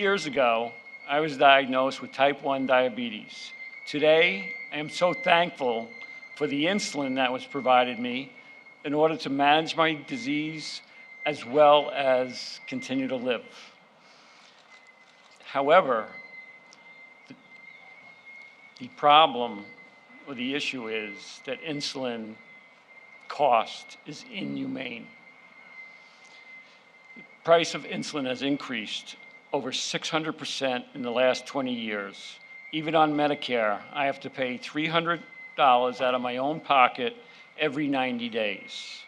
years ago, I was diagnosed with type 1 diabetes. Today, I am so thankful for the insulin that was provided me in order to manage my disease as well as continue to live. However, the problem or the issue is that insulin cost is inhumane. The price of insulin has increased over 600% in the last 20 years. Even on Medicare, I have to pay $300 out of my own pocket every 90 days.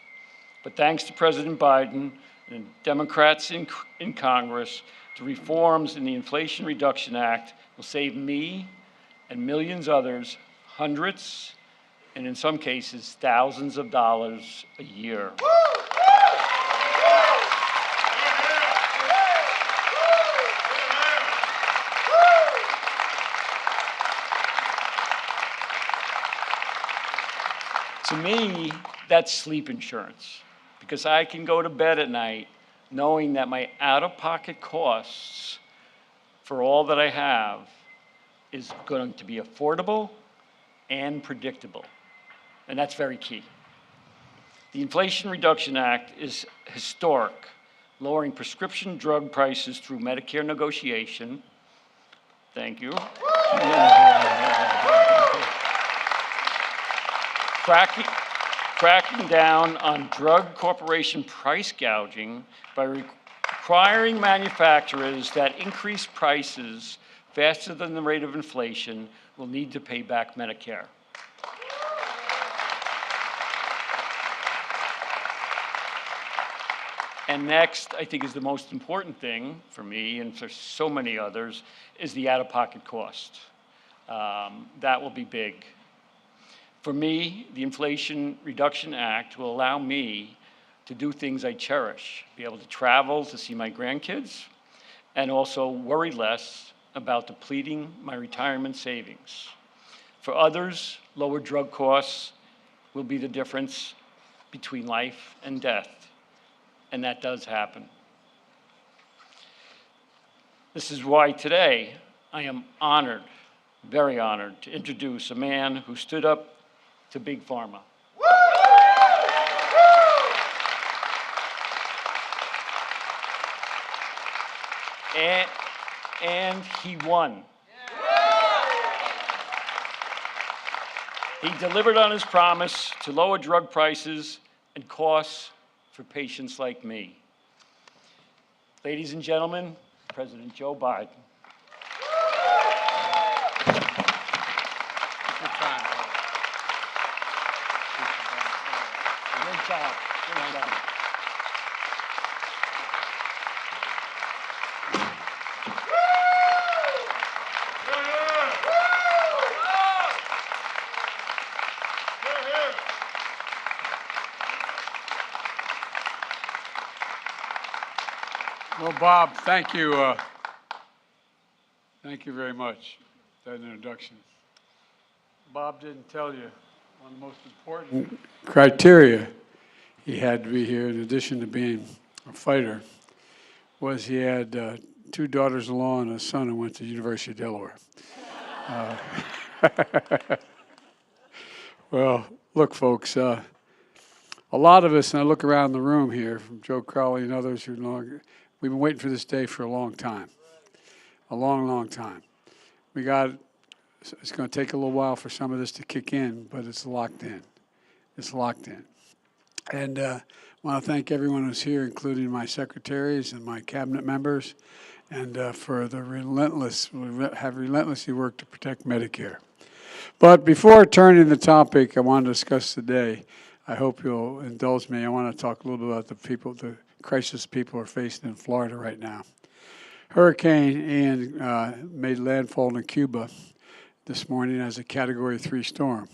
But thanks to President Biden and Democrats in Congress, the reforms in the Inflation Reduction Act will save me and millions others hundreds, and in some cases, thousands of dollars a year. To me, that's sleep insurance, because I can go to bed at night knowing that my out-of-pocket costs for all that I have is going to be affordable and predictable, and that's very key. The Inflation Reduction Act is historic, lowering prescription drug prices through Medicare negotiation. Thank you. Cracking down on drug corporation price gouging by requiring manufacturers that increase prices faster than the rate of inflation will need to pay back Medicare. And next, I think is the most important thing for me and for so many others, is the out-of-pocket cost. That will be big. For me, the Inflation Reduction Act will allow me to do things I cherish, be able to travel to see my grandkids, and also worry less about depleting my retirement savings. For others, lower drug costs will be the difference between life and death, and that does happen. This is why today I am honored, very honored, to introduce a man who stood up to Big Pharma. And he won. He delivered on his promise to lower drug prices and costs for patients like me. Ladies and gentlemen, President Joe Biden. Great job. Great job. Well, Bob, thank you. Thank you very much for that introduction. Bob didn't tell you one of the most important criteria he had to be here, in addition to being a fighter, was he had 2 daughters-in-law and a son who went to the University of Delaware. Well, look, folks, a lot of us, and I look around the room here, from Joe Crowley and others who know, we've been waiting for this day for a long time, a long, long time. It's going to take a little while for some of this to kick in, but it's locked in. It's locked in. And I want to thank everyone who's here, including my secretaries and my cabinet members, and for the have relentlessly worked to protect Medicare. But before turning the topic I want to discuss today, I hope you'll indulge me. I want to talk a little bit about the crisis people are facing in Florida right now. Hurricane Ian made landfall in Cuba this morning as a Category 3 storm.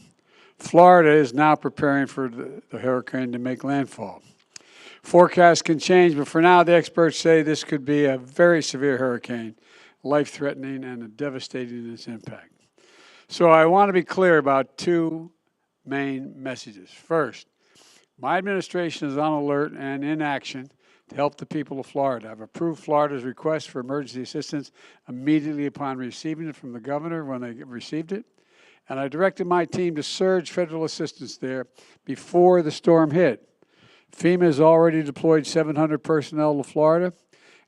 Florida is now preparing for the hurricane to make landfall. Forecasts can change, but for now, the experts say this could be a very severe hurricane, life-threatening and devastating in its impact. So I want to be clear about 2 main messages. First, my administration is on alert and in action to help the people of Florida. I've approved Florida's request for emergency assistance immediately upon receiving it from the governor when they received it. And I directed my team to surge federal assistance there before the storm hit. FEMA has already deployed 700 personnel to Florida,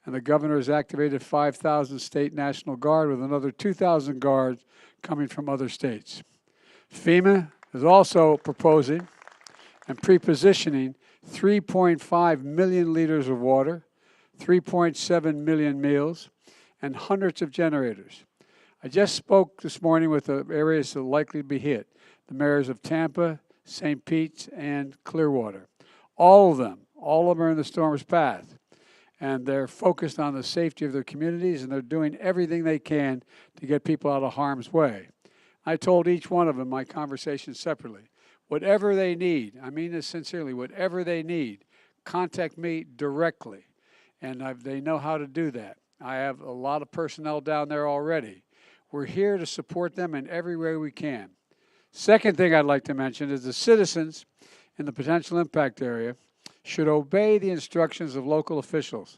and the governor has activated 5,000 state National Guard with another 2,000 guards coming from other states. FEMA is also proposing and pre-positioning 3.5 million liters of water, 3.7 million meals, and hundreds of generators. I just spoke this morning with the areas that are likely to be hit, the mayors of Tampa, St. Pete, and Clearwater. All of them are in the storm's path, and they're focused on the safety of their communities, and they're doing everything they can to get people out of harm's way. I told each one of them my conversation separately. Whatever they need, I mean this sincerely, whatever they need, contact me directly, and they know how to do that. I have a lot of personnel down there already. We're here to support them in every way we can. Second thing I'd like to mention is the citizens in the potential impact area should obey the instructions of local officials,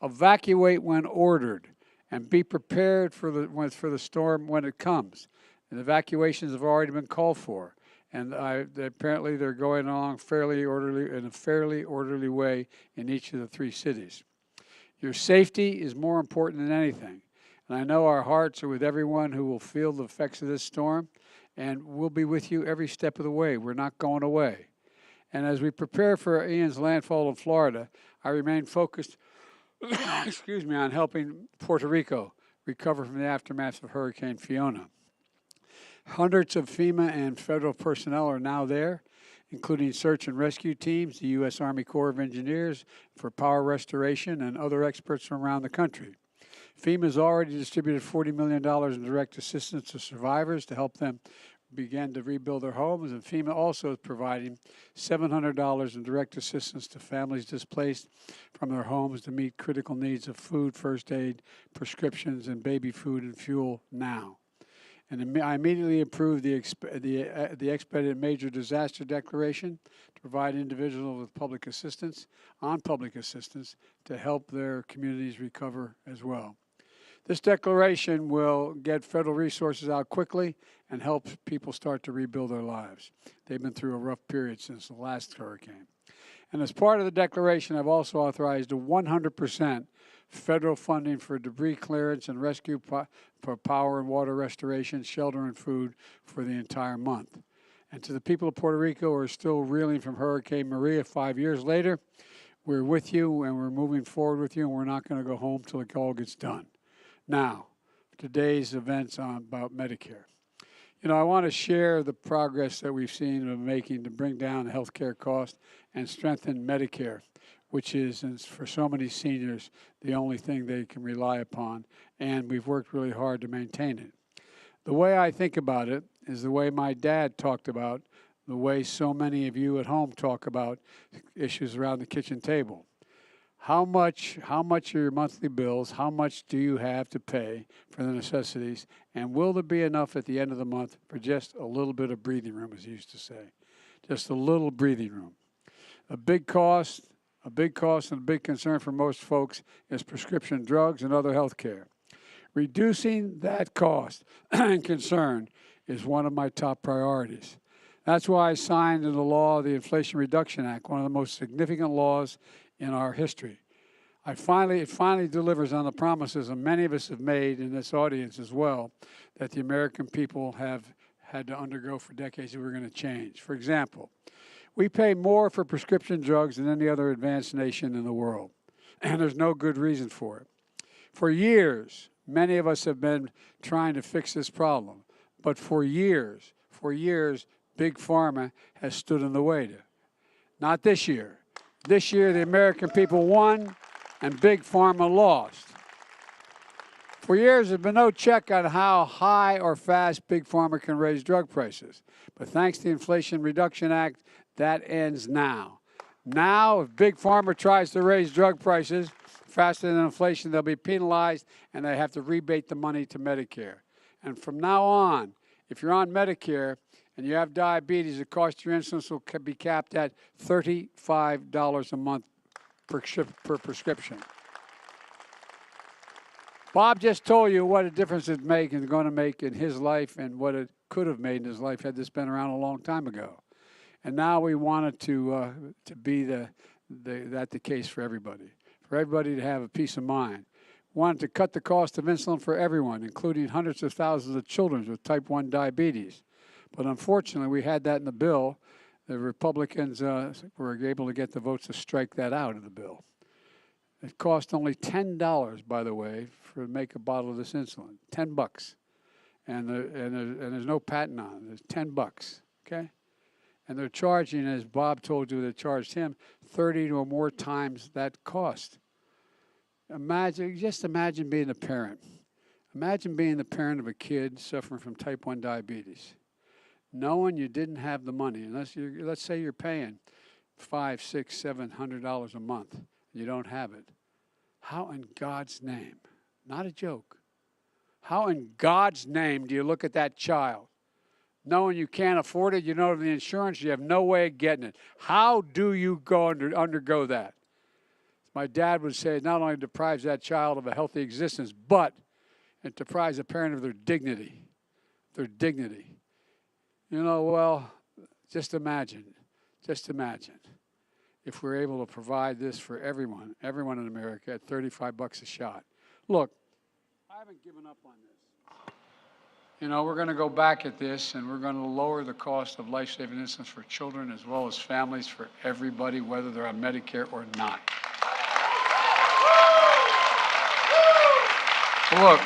evacuate when ordered, and be prepared for the storm when it comes. And evacuations have already been called for, and apparently they're going along in a fairly orderly way in each of the 3 cities. Your safety is more important than anything, and I know our hearts are with everyone who will feel the effects of this storm, and we'll be with you every step of the way. We're not going away. And as we prepare for Ian's landfall in Florida, I remain focused on helping Puerto Rico recover from the aftermath of Hurricane Fiona. Hundreds of FEMA and federal personnel are now there, including search and rescue teams, the U.S. Army Corps of Engineers for power restoration, and other experts from around the country. FEMA has already distributed $40 million in direct assistance to survivors to help them begin to rebuild their homes, and FEMA also is providing $700 in direct assistance to families displaced from their homes to meet critical needs of food, first aid, prescriptions, and baby food and fuel now. And I immediately approved the expedited major disaster declaration to provide individuals with public assistance to help their communities recover as well. This declaration will get federal resources out quickly and help people start to rebuild their lives. They've been through a rough period since the last hurricane. And as part of the declaration, I've also authorized a 100% federal funding for debris clearance and rescue for power and water restoration, shelter and food for the entire month. And to the people of Puerto Rico who are still reeling from Hurricane Maria 5 years later, we're with you and we're moving forward with you, and we're not going to go home till it all gets done. Now, today's events about Medicare. You know, I want to share the progress that we've seen in making to bring down health care costs and strengthen Medicare, which is, for so many seniors, the only thing they can rely upon, and we've worked really hard to maintain it. The way I think about it is the way my dad talked about, the way so many of you at home talk about issues around the kitchen table. How much are your monthly bills? How much do you have to pay for the necessities? And will there be enough at the end of the month for just a little bit of breathing room, as you used to say? Just a little breathing room. A big cost and a big concern for most folks is prescription drugs and other health care. Reducing that cost and concern is one of my top priorities. That's why I signed into law the Inflation Reduction Act, one of the most significant laws in our history. It finally delivers on the promises that many of us have made in this audience as well, that the American people have had to undergo for decades that we're going to change. For example, we pay more for prescription drugs than any other advanced nation in the world, and there's no good reason for it. For years, many of us have been trying to fix this problem, but for years, Big Pharma has stood in the way. Not this year. This year, the American people won, and Big Pharma lost. For years, there's been no check on how high or fast Big Pharma can raise drug prices. But thanks to the Inflation Reduction Act, that ends now. Now, if Big Pharma tries to raise drug prices faster than inflation, they'll be penalized, and they have to rebate the money to Medicare. And from now on, if you're on Medicare and you have diabetes, the cost of your insulin will be capped at $35 a month per prescription. Bob just told you what a difference it's going to make in his life and what it could have made in his life had this been around a long time ago. And now we want it to be the case for everybody to have a peace of mind. We wanted to cut the cost of insulin for everyone, including hundreds of thousands of children with type 1 diabetes. But unfortunately, we had that in the bill. The Republicans were able to get the votes to strike that out of the bill. It cost only $10, by the way, to make a bottle of this insulin. $10, and there's no patent on it. It's $10, okay? And they're charging, as Bob told you, they charged him 30 or more times that cost. Just imagine being a parent. Imagine being the parent of a kid suffering from type 1 diabetes, knowing you didn't have the money. Let's say you're paying $500, $600, $700 a month, and you don't have it. How in God's name, not a joke, how in God's name do you look at that child, knowing you can't afford it, you don't have the insurance, you have no way of getting it? How do you undergo that? My dad would say it not only deprives that child of a healthy existence, but it deprives a parent of their dignity. Their dignity. You know, well, just imagine if we're able to provide this for everyone in America at $35 a shot. Look, I haven't given up on this. You know, we're going to go back at this, and we're going to lower the cost of life-saving insulin for children as well as families, for everybody, whether they're on Medicare or not. Look,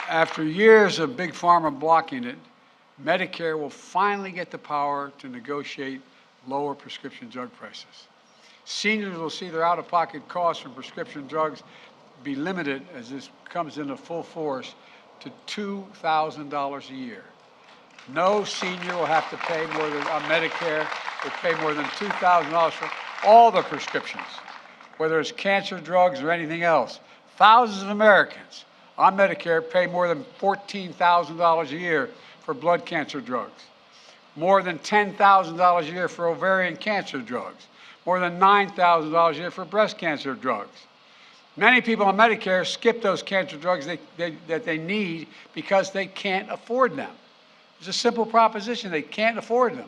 after years of Big Pharma blocking it, Medicare will finally get the power to negotiate lower prescription drug prices. Seniors will see their out-of-pocket costs from prescription drugs be limited, as this comes into full force, to $2,000 a year. No senior will have to pay more than, on Medicare, will pay more than $2,000 for all the prescriptions, whether it's cancer drugs or anything else. Thousands of Americans on Medicare pay more than $14,000 a year for blood cancer drugs, more than $10,000 a year for ovarian cancer drugs, more than $9,000 a year for breast cancer drugs. Many people on Medicare skip those cancer drugs that they need because they can't afford them. It's a simple proposition. They can't afford them.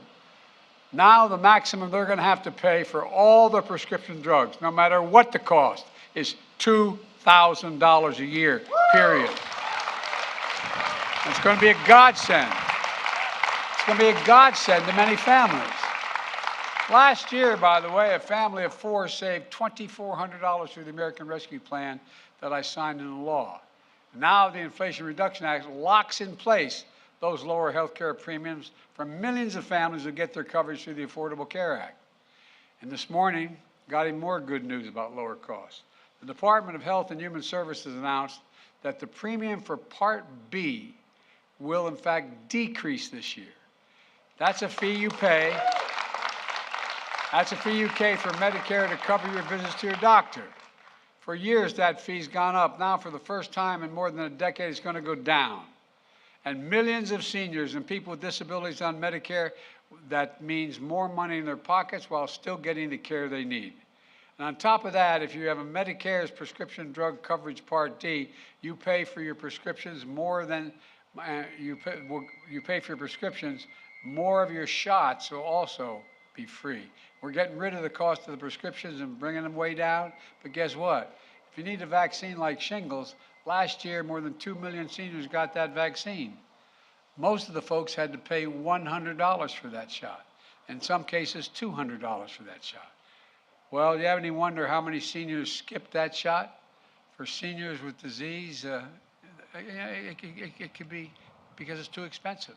Now the maximum they're going to have to pay for all the prescription drugs, no matter what the cost, is $2,000 a year, period. It's going to be a godsend. It's going to be a godsend to many families. Last year, by the way, a family of four saved $2,400 through the American Rescue Plan that I signed into law. Now the Inflation Reduction Act locks in place those lower health care premiums for millions of families who get their coverage through the Affordable Care Act. And this morning, got even more good news about lower costs. The Department of Health and Human Services announced that the premium for Part B will in fact decrease this year. That's a fee you pay. That's a fee you pay for Medicare to cover your visits to your doctor. For years, that fee's gone up. Now, for the first time in more than a decade, it's going to go down. And millions of seniors and people with disabilities on Medicare, that means more money in their pockets while still getting the care they need. And on top of that, if you have a Medicare's prescription drug coverage Part D, you pay for your prescriptions more than you pay for your prescriptions. More of your shots will also be free. We're getting rid of the cost of the prescriptions and bringing them way down. But guess what? If you need a vaccine like shingles, last year more than 2 million seniors got that vaccine. Most of the folks had to pay $100 for that shot. In some cases, $200 for that shot. Well, do you have any wonder how many seniors skipped that shot? For seniors with disease, it could be because it's too expensive.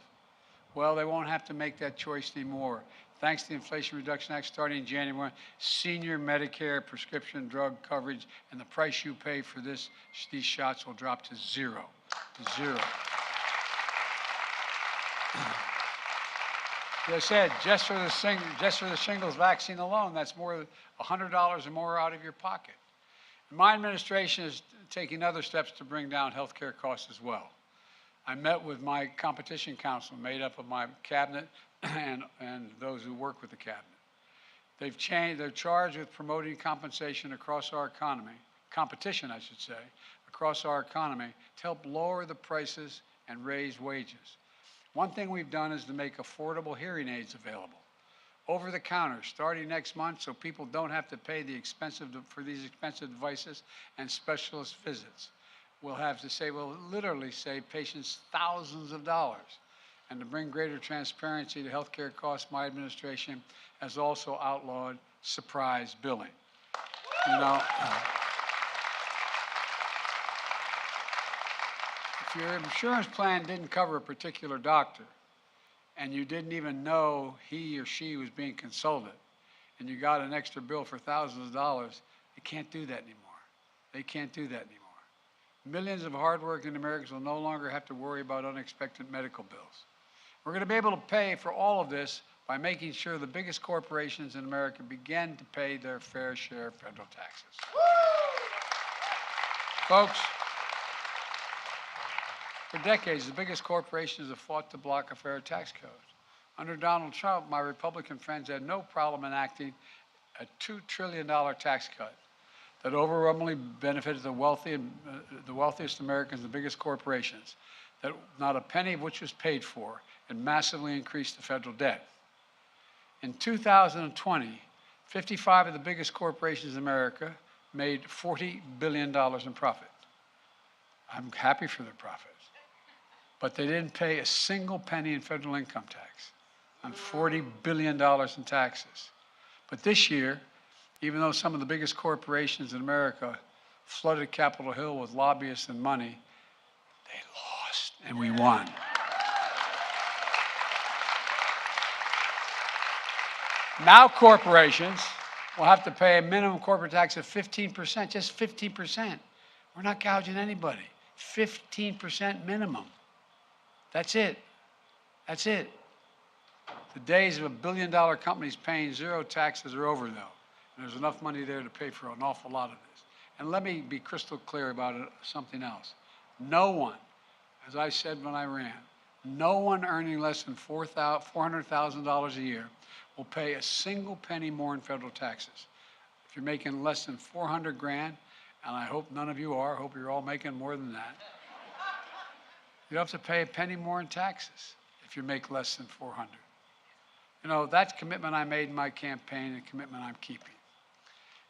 Well, they won't have to make that choice anymore. Thanks to the Inflation Reduction Act starting in January, senior Medicare prescription drug coverage and the price you pay for these shots will drop to zero. Zero. As I said, just for the shingles vaccine alone, that's more than $100 or more out of your pocket. My administration is taking other steps to bring down health care costs as well. I met with my competition council, made up of my cabinet, and those who work with the cabinet. They're charged with promoting compensation across our economy, competition, I should say, across our economy to help lower the prices and raise wages. One thing we've done is to make affordable hearing aids available over the counter starting next month, so people don't have to pay for these expensive devices and specialist visits. We'll literally save patients thousands of dollars. And to bring greater transparency to healthcare costs, my administration has also outlawed surprise billing. You know, if your insurance plan didn't cover a particular doctor and you didn't even know he or she was being consulted and you got an extra bill for thousands of dollars, they can't do that anymore. They can't do that anymore. Millions of hardworking Americans will no longer have to worry about unexpected medical bills. We're going to be able to pay for all of this by making sure the biggest corporations in America begin to pay their fair share of federal taxes. Folks, for decades, the biggest corporations have fought to block a fair tax code. Under Donald Trump, my Republican friends had no problem enacting a $2 trillion tax cut that overwhelmingly benefited the wealthiest Americans, the biggest corporations, that not a penny of which was paid for, and massively increased the federal debt. In 2020, 55 of the biggest corporations in America made $40 billion in profit. I'm happy for their profits. But they didn't pay a single penny in federal income tax on $40 billion in taxes. But this year, even though some of the biggest corporations in America flooded Capitol Hill with lobbyists and money, they lost and we won. Now corporations will have to pay a minimum corporate tax of 15%, just 15%. We're not gouging anybody. 15% minimum. That's it. That's it. The days of $1 billion companies paying zero taxes are over, though. And there's enough money there to pay for an awful lot of this. And let me be crystal clear about something else. No one, as I said when I ran, no one earning less than $400,000 a year will pay a single penny more in federal taxes. If you're making less than 400 grand, and I hope none of you are, I hope you're all making more than that, you don't have to pay a penny more in taxes if you make less than 400. You know, that commitment I made in my campaign, a commitment I'm keeping.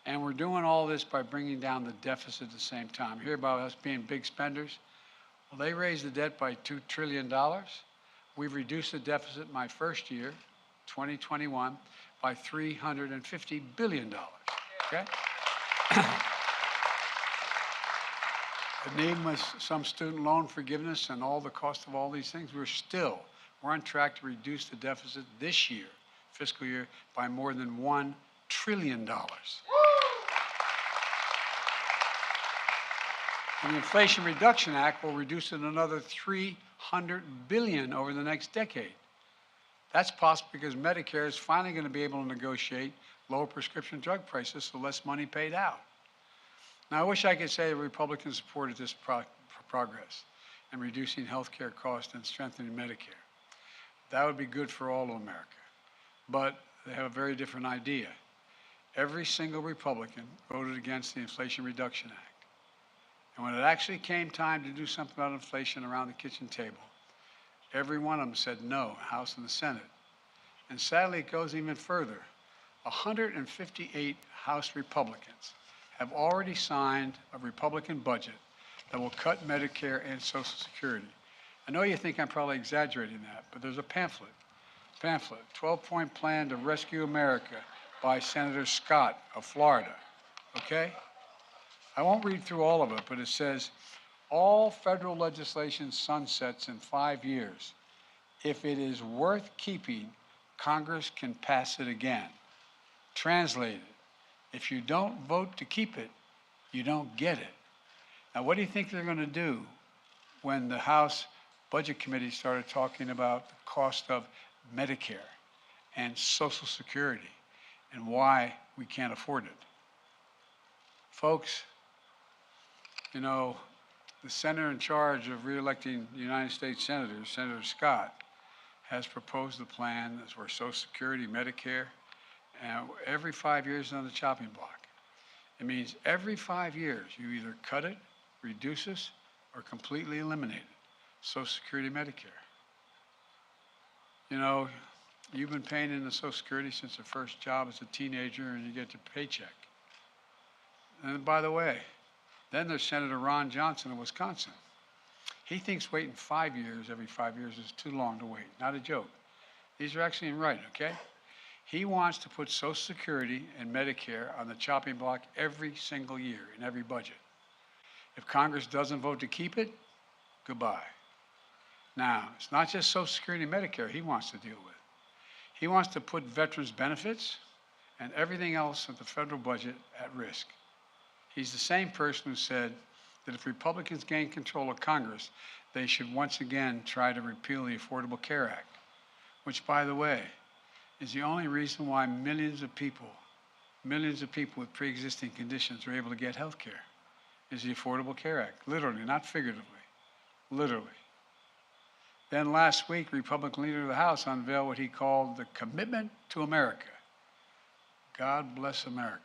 And we're doing all this by bringing down the deficit at the same time. You hear about us being big spenders? Well, they raised the debt by $2 trillion. We've reduced the deficit in my first year, 2021, by $350 billion, okay? Even with some student loan forgiveness and all the cost of all these things, we're on track to reduce the deficit this year, fiscal year, by more than $1 trillion. And the Inflation Reduction Act will reduce it another $300 billion over the next decade. That's possible because Medicare is finally going to be able to negotiate lower prescription drug prices, so less money paid out. Now, I wish I could say the Republicans supported this progress in reducing health care costs and strengthening Medicare. That would be good for all of America. But they have a very different idea. Every single Republican voted against the Inflation Reduction Act. And when it actually came time to do something about inflation around the kitchen table, every one of them said no, House and the Senate. And sadly, it goes even further. 158 House Republicans have already signed a Republican budget that will cut Medicare and Social Security. I know you think I'm probably exaggerating that, but there's a pamphlet, 12-point plan to rescue America by Senator Scott of Florida, okay? I won't read through all of it, but it says, all federal legislation sunsets in 5 years. If it is worth keeping, Congress can pass it again. Translated, if you don't vote to keep it, you don't get it. Now, what do you think they're going to do when the House Budget Committee started talking about the cost of Medicare and Social Security and why we can't afford it? Folks, you know, the senator in charge of reelecting United States senators, Senator Scott, has proposed a plan that's where Social Security, Medicare, and every 5 years on the chopping block. It means every 5 years you either cut it, reduce it, or completely eliminate it. Social Security, Medicare. You know, you've been paying into Social Security since the first job as a teenager and you get your paycheck. And by the way, then there's Senator Ron Johnson of Wisconsin. He thinks waiting 5 years, every 5 years, is too long to wait. Not a joke. These are actually in writing, okay? He wants to put Social Security and Medicare on the chopping block every single year in every budget. If Congress doesn't vote to keep it, goodbye. Now, it's not just Social Security and Medicare he wants to deal with. He wants to put veterans' benefits and everything else of the federal budget at risk. He's the same person who said that if Republicans gain control of Congress, they should once again try to repeal the Affordable Care Act, which, by the way, is the only reason why millions of people with pre-existing conditions are able to get health care, is the Affordable Care Act, literally, not figuratively, literally. Then last week, Republican leader of the House unveiled what he called the Commitment to America. God bless America.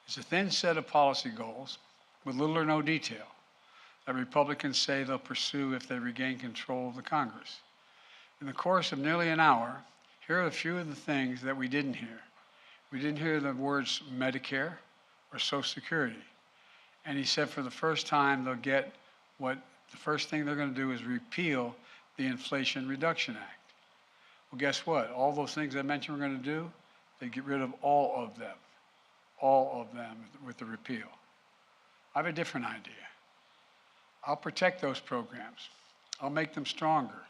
It's a thin set of policy goals with little or no detail that Republicans say they'll pursue if they regain control of the Congress. In the course of nearly an hour, here are a few of the things that we didn't hear. We didn't hear the words Medicare or Social Security. And he said for the first time they'll get what the first thing they're going to do is repeal the Inflation Reduction Act. Well, guess what? All those things I mentioned we're going to do, they get rid of all of them with the repeal. I have a different idea. I'll protect those programs. I'll make them stronger,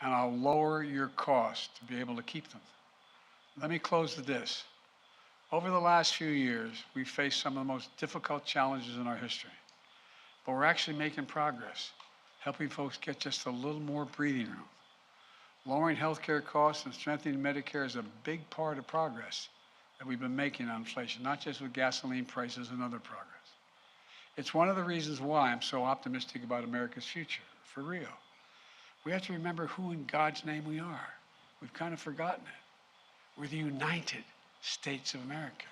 and I'll lower your cost to be able to keep them. Let me close with this. Over the last few years, we've faced some of the most difficult challenges in our history, but we're actually making progress, helping folks get just a little more breathing room. Lowering healthcare costs and strengthening Medicare is a big part of progress that we've been making on inflation, not just with gasoline prices and other progress. It's one of the reasons why I'm so optimistic about America's future, for real. We have to remember who in God's name we are. We've kind of forgotten it. We're the United States of America.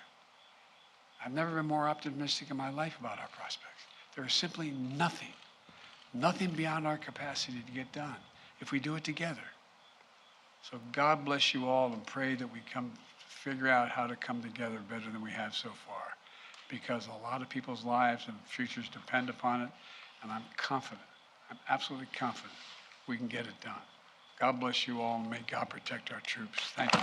I've never been more optimistic in my life about our prospects. There is simply nothing beyond our capacity to get done if we do it together. So God bless you all, and pray that we come figure out how to come together better than we have so far, because a lot of people's lives and futures depend upon it, and I'm absolutely confident we can get it done. God bless you all, and may God protect our troops. Thank you.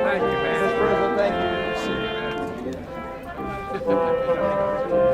Thank you, man. Thank you. Good to see you, man.